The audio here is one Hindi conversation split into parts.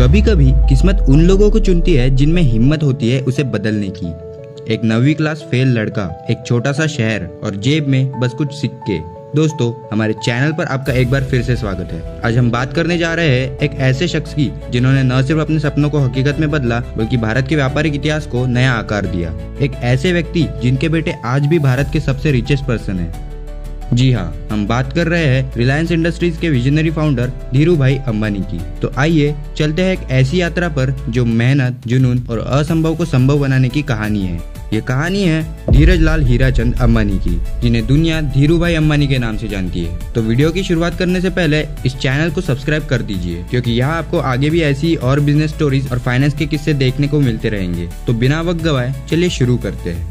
कभी कभी किस्मत उन लोगों को चुनती है जिनमें हिम्मत होती है उसे बदलने की। एक 9वीं क्लास फेल लड़का, एक छोटा सा शहर और जेब में बस कुछ सिक्के। दोस्तों, हमारे चैनल पर आपका एक बार फिर से स्वागत है। आज हम बात करने जा रहे हैं एक ऐसे शख्स की जिन्होंने न सिर्फ अपने सपनों को हकीकत में बदला बल्कि भारत के व्यापारिक इतिहास को नया आकार दिया। एक ऐसे व्यक्ति जिनके बेटे आज भी भारत के सबसे रिचेस्ट पर्सन है। जी हाँ, हम बात कर रहे हैं रिलायंस इंडस्ट्रीज के विजनरी फाउंडर धीरू भाई अंबानी की। तो आइए चलते हैं एक ऐसी यात्रा पर जो मेहनत, जुनून और असंभव को संभव बनाने की कहानी है। ये कहानी है धीरज लाल हीराचंद अंबानी की, जिन्हें दुनिया धीरू भाई अंबानी के नाम से जानती है। तो वीडियो की शुरुआत करने से पहले इस चैनल को सब्सक्राइब कर दीजिए, क्योंकि यहाँ आपको आगे भी ऐसी और बिजनेस स्टोरीज और फाइनेंस के किस्से देखने को मिलते रहेंगे। तो बिना वक्त गवाए चलिए शुरू करते हैं।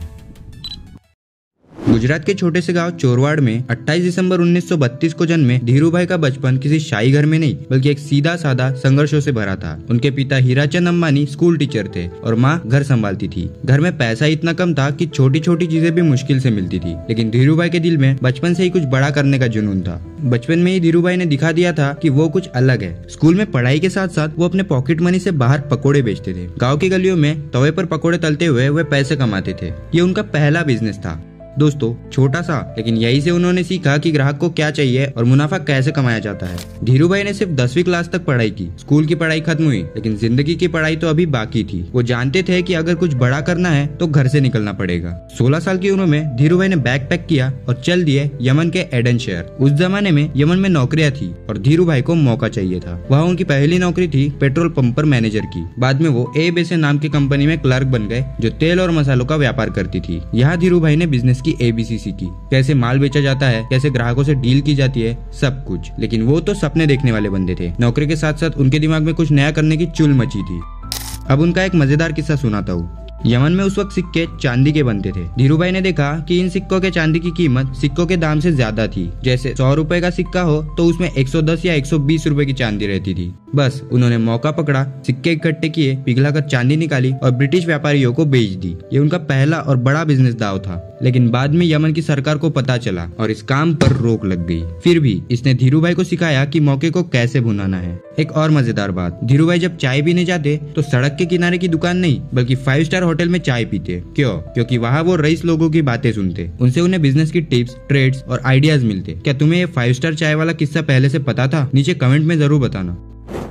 गुजरात के छोटे से गांव चोरवाड़ में 28 दिसंबर 1932 को जन्मे धीरू भाई का बचपन किसी शाही घर में नहीं बल्कि एक सीधा साधा संघर्षों से भरा था। उनके पिता हीराचंद अंबानी स्कूल टीचर थे और माँ घर संभालती थी। घर में पैसा इतना कम था कि छोटी छोटी चीजें भी मुश्किल से मिलती थी, लेकिन धीरू भाई के दिल में बचपन से ही कुछ बड़ा करने का जुनून था। बचपन में ही धीरू भाई ने दिखा दिया था कि वो कुछ अलग है। स्कूल में पढ़ाई के साथ साथ वो अपने पॉकेट मनी से बाहर पकोड़े बेचते थे। गाँव की गलियों में तवे पर पकोड़े तलते हुए वे पैसे कमाते थे। ये उनका पहला बिजनेस था। दोस्तों, छोटा सा, लेकिन यही से उन्होंने सीखा कि ग्राहक को क्या चाहिए और मुनाफा कैसे कमाया जाता है। धीरू भाई ने सिर्फ 10वीं क्लास तक पढ़ाई की। स्कूल की पढ़ाई खत्म हुई, लेकिन जिंदगी की पढ़ाई तो अभी बाकी थी। वो जानते थे कि अगर कुछ बड़ा करना है तो घर से निकलना पड़ेगा। 16 साल की उम्र में धीरू भाई ने बैग पैक किया और चल दिए यमन के एडन शहर। उस जमाने में यमन में नौकरियां थी और धीरू भाई को मौका चाहिए था। वहाँ उनकी पहली नौकरी थी पेट्रोल पंप पर मैनेजर की। बाद में वो एबीसी नाम की कंपनी में क्लर्क बन गए, जो तेल और मसालों का व्यापार करती थी। यहाँ धीरू भाई ने बिजनेस की एबीसी सीखी, कैसे माल बेचा जाता है, कैसे ग्राहकों से डील की जाती है, सब कुछ। लेकिन वो तो सपने देखने वाले बंदे थे। नौकरी के साथ साथ उनके दिमाग में कुछ नया करने की चुल मची थी। अब उनका एक मजेदार किस्सा सुनाता हूँ। यमन में उस वक्त सिक्के चांदी के बनते थे। धीरू भाई ने देखा कि इन सिक्कों के चांदी की कीमत सिक्कों के दाम से ज्यादा थी। जैसे 100 रुपए का सिक्का हो तो उसमें 110 या 120 रुपए की चांदी रहती थी। बस उन्होंने मौका पकड़ा, सिक्के इकट्ठे किए, पिघलाकर चांदी निकाली और ब्रिटिश व्यापारियों को बेच दी। ये उनका पहला और बड़ा बिजनेस दांव था। लेकिन बाद में यमन की सरकार को पता चला और इस काम पर रोक लग गई। फिर भी इसने धीरू भाई को सिखाया कि मौके को कैसे भुनाना है। एक और मजेदार बात, धीरू भाई जब चाय पीने जाते तो सड़क के किनारे की दुकान नहीं बल्कि 5 स्टार होटल में चाय पीते। क्यों? क्योंकि वहाँ वो रईस लोगों की बातें सुनते। उनसे उन्हें बिजनेस की टिप्स, ट्रेड्स और आइडियाज मिलते। क्या तुम्हें ये 5 स्टार चाय वाला किस्सा पहले से पता था? नीचे कमेंट में जरूर बताना।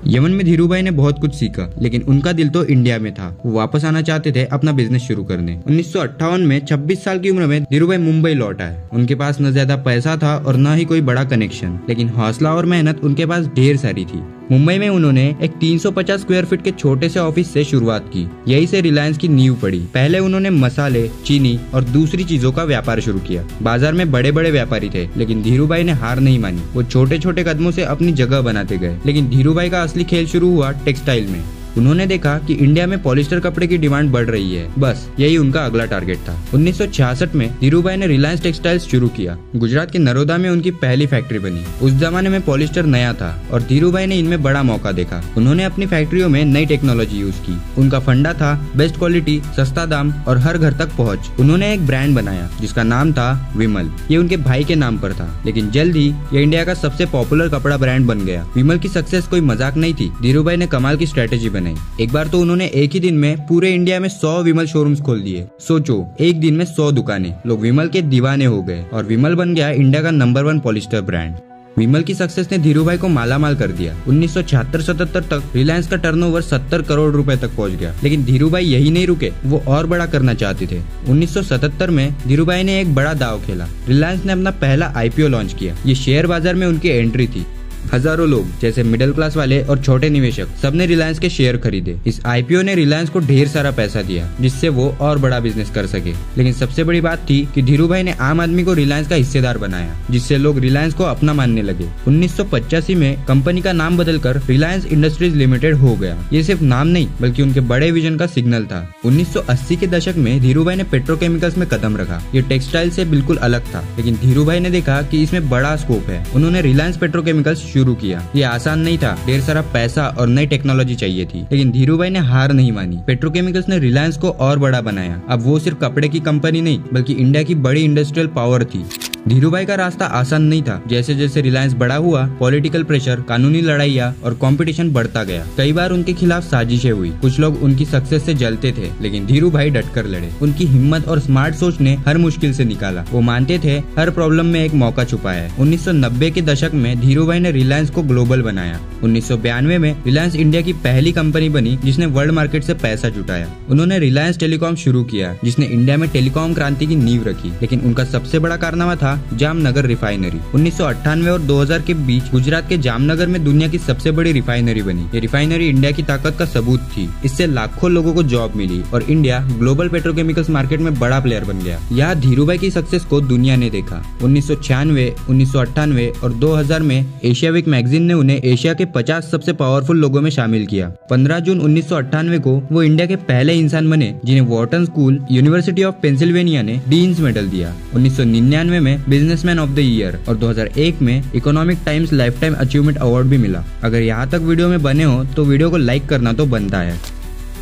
यमन में धीरू भाई ने बहुत कुछ सीखा, लेकिन उनका दिल तो इंडिया में था। वो वापस आना चाहते थे अपना बिजनेस शुरू करने। 1958 में 26 साल की उम्र में धीरू भाई मुंबई लौट आए। उनके पास न ज्यादा पैसा था और न ही कोई बड़ा कनेक्शन, लेकिन हौसला और मेहनत उनके पास ढेर सारी थी। मुंबई में उन्होंने एक 350 स्क्वायर फीट के छोटे से ऑफिस से शुरुआत की। यही से रिलायंस की नींव पड़ी। पहले उन्होंने मसाले, चीनी और दूसरी चीजों का व्यापार शुरू किया। बाजार में बड़े बड़े व्यापारी थे, लेकिन धीरू भाई ने हार नहीं मानी। वो छोटे छोटे कदमों से अपनी जगह बनाते गए। लेकिन धीरू भाई का असली खेल शुरू हुआ टेक्सटाइल में। उन्होंने देखा कि इंडिया में पॉलिस्टर कपड़े की डिमांड बढ़ रही है। बस यही उनका अगला टारगेट था। 1966 में धीरू भाई ने रिलायंस टेक्सटाइल्स शुरू किया। गुजरात के नरोदा में उनकी पहली फैक्ट्री बनी। उस जमाने में पॉलिस्टर नया था और धीरू भाई ने इनमें बड़ा मौका देखा। उन्होंने अपनी फैक्ट्रियों में नई टेक्नोलॉजी यूज की। उनका फंडा था बेस्ट क्वालिटी, सस्ता दाम और हर घर तक पहुँच। उन्होंने एक ब्रांड बनाया जिसका नाम था विमल। ये उनके भाई के नाम पर था, लेकिन जल्द ही ये इंडिया का सबसे पॉपुलर कपड़ा ब्रांड बन गया। विमल की सक्सेस कोई मजाक नहीं थी। धीरू भाई ने कमाल की स्ट्रेटेजी बनाई। एक बार तो उन्होंने एक ही दिन में पूरे इंडिया में 100 विमल शोरूम्स खोल दिए। सोचो, एक दिन में 100 दुकानें। लोग विमल के दीवाने हो गए और विमल बन गया इंडिया का नंबर 1 पॉलिस्टर ब्रांड। विमल की सक्सेस ने धीरू भाई को मालामाल कर दिया। 1976-77 तक रिलायंस का टर्नओवर 70 करोड़ रुपए तक पहुंच गया। लेकिन धीरू भाई यही नहीं रुके, वो और बड़ा करना चाहते थे। 1977 में धीरू भाई ने एक बड़ा दांव खेला। रिलायंस ने अपना पहला आईपीओ लॉन्च किया। ये शेयर बाजार में उनकी एंट्री थी। हजारों लोग, जैसे मिडिल क्लास वाले और छोटे निवेशक, सबने रिलायंस के शेयर खरीदे। इस आईपीओ ने रिलायंस को ढेर सारा पैसा दिया, जिससे वो और बड़ा बिजनेस कर सके। लेकिन सबसे बड़ी बात थी कि धीरू भाई ने आम आदमी को रिलायंस का हिस्सेदार बनाया, जिससे लोग रिलायंस को अपना मानने लगे। 1985 में कंपनी का नाम बदलकर रिलायंस इंडस्ट्रीज लिमिटेड हो गया। ये सिर्फ नाम नहीं बल्कि उनके बड़े विजन का सिग्नल था। 1980 के दशक में धीरू भाई ने पेट्रोकेमिकल्स में कदम रखा। ये टेक्सटाइल से बिल्कुल अलग था, लेकिन धीरू भाई ने देखा कि इसमें बड़ा स्कोप है। उन्होंने रिलायंस पेट्रोकेमिकल्स शुरू किया। ये आसान नहीं था, ढेर सारा पैसा और नई टेक्नोलॉजी चाहिए थी, लेकिन धीरू भाई ने हार नहीं मानी। पेट्रोकेमिकल्स ने रिलायंस को और बड़ा बनाया। अब वो सिर्फ कपड़े की कंपनी नहीं बल्कि इंडिया की बड़ी इंडस्ट्रियल पावर थी। धीरूभाई का रास्ता आसान नहीं था। जैसे जैसे रिलायंस बड़ा हुआ, पॉलिटिकल प्रेशर, कानूनी लड़ाइयाँ और कंपटीशन बढ़ता गया। कई बार उनके खिलाफ साजिशें हुई। कुछ लोग उनकी सक्सेस से जलते थे, लेकिन धीरूभाई डटकर लड़े। उनकी हिम्मत और स्मार्ट सोच ने हर मुश्किल से निकाला। वो मानते थे हर प्रॉब्लम में एक मौका छुपा है। 1990 के दशक में धीरूभाई ने रिलायंस को ग्लोबल बनाया। 1992 में रिलायंस इंडिया की पहली कंपनी बनी जिसने वर्ल्ड मार्केट से पैसा जुटाया। उन्होंने रिलायंस टेलीकॉम शुरू किया, जिसने इंडिया में टेलीकॉम क्रांति की नींव रखी। लेकिन उनका सबसे बड़ा कारनामा था जामनगर रिफाइनरी। 1998 और 2000 के बीच गुजरात के जामनगर में दुनिया की सबसे बड़ी रिफाइनरी बनी। ये रिफाइनरी इंडिया की ताकत का सबूत थी। इससे लाखों लोगों को जॉब मिली और इंडिया ग्लोबल पेट्रोकेमिकल्स मार्केट में बड़ा प्लेयर बन गया। यहाँ धीरूभाई की सक्सेस को दुनिया ने देखा। 1996, 1998 और 2000 में एशिया वीक मैगजीन ने उन्हें एशिया के 50 सबसे पावरफुल लोगों में शामिल किया। 15 जून 1998 को वो इंडिया के पहले इंसान बने जिन्हें Wharton school, university of Pennsylvania ने डीन्स मेडल दिया। 1999 में बिजनेसमैन ऑफ द ईयर और 2001 में economic times life time achievement award भी मिला। अगर यहाँ तक वीडियो में बने हो तो वीडियो को लाइक करना तो बनता है।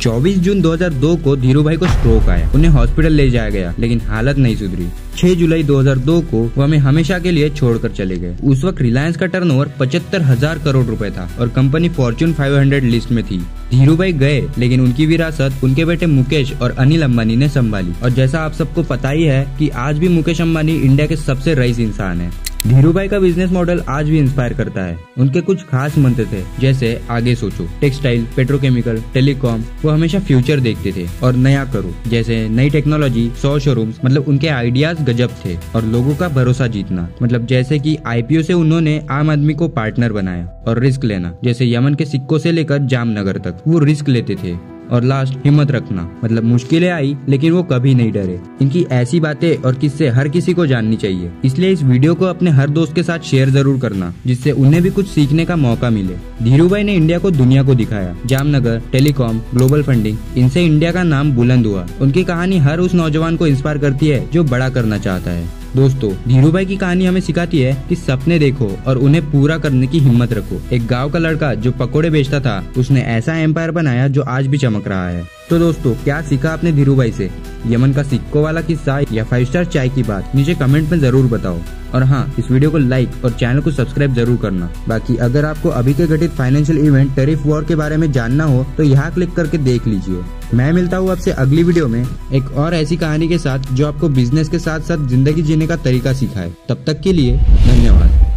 24 जून 2002 को धीरूभाई को स्ट्रोक आया। उन्हें हॉस्पिटल ले जाया गया, लेकिन हालत नहीं सुधरी। 6 जुलाई 2002 को वो हमें हमेशा के लिए छोड़कर चले गए। उस वक्त रिलायंस का टर्नओवर 75,000 करोड़ रुपए था और कंपनी फॉर्च्यून 500 लिस्ट में थी। धीरूभाई गए, लेकिन उनकी विरासत उनके बेटे मुकेश और अनिल अंबानी ने संभाली। और जैसा आप सबको पता ही है कि आज भी मुकेश अंबानी इंडिया के सबसे रईस इंसान है। धीरूभाई का बिजनेस मॉडल आज भी इंस्पायर करता है। उनके कुछ खास मंत्र थे, जैसे आगे सोचो, टेक्सटाइल, पेट्रोकेमिकल, टेलीकॉम। वो हमेशा फ्यूचर देखते थे और नया करो, जैसे नई टेक्नोलॉजी, 100 शोरूम्स। मतलब उनके आइडियाज गजब थे। और लोगों का भरोसा जीतना, मतलब जैसे कि आईपीओ से उन्होंने आम आदमी को पार्टनर बनाया। और रिस्क लेना, जैसे यमन के सिक्कों से लेकर जामनगर तक वो रिस्क लेते थे। और लास्ट, हिम्मत रखना, मतलब मुश्किलें आई लेकिन वो कभी नहीं डरे। इनकी ऐसी बातें और किस्से हर किसी को जाननी चाहिए। इसलिए इस वीडियो को अपने हर दोस्त के साथ शेयर जरूर करना, जिससे उन्हें भी कुछ सीखने का मौका मिले। धीरूभाई ने इंडिया को दुनिया को दिखाया। जामनगर, टेलीकॉम, ग्लोबल फंडिंग, इनसे इंडिया का नाम बुलंद हुआ। उनकी कहानी हर उस नौजवान को इंस्पायर करती है जो बड़ा करना चाहता है। दोस्तों, धीरूभाई की कहानी हमें सिखाती है कि सपने देखो और उन्हें पूरा करने की हिम्मत रखो। एक गांव का लड़का जो पकोड़े बेचता था, उसने ऐसा एम्पायर बनाया जो आज भी चमक रहा है। तो दोस्तों, क्या सीखा आपने धीरूभाई से? यमन का सिक्कों वाला किस्सा या 5 स्टार चाय की बात नीचे कमेंट में जरूर बताओ। और हाँ, इस वीडियो को लाइक और चैनल को सब्सक्राइब जरूर करना। बाकी अगर आपको अभी के घटित फाइनेंशियल इवेंट टैरिफ वॉर के बारे में जानना हो तो यहाँ क्लिक करके देख लीजिए। मैं मिलता हूँ आपसे अगली वीडियो में एक और ऐसी कहानी के साथ जो आपको बिजनेस के साथ साथ जिंदगी जीने का तरीका सिखाए। तब तक के लिए धन्यवाद।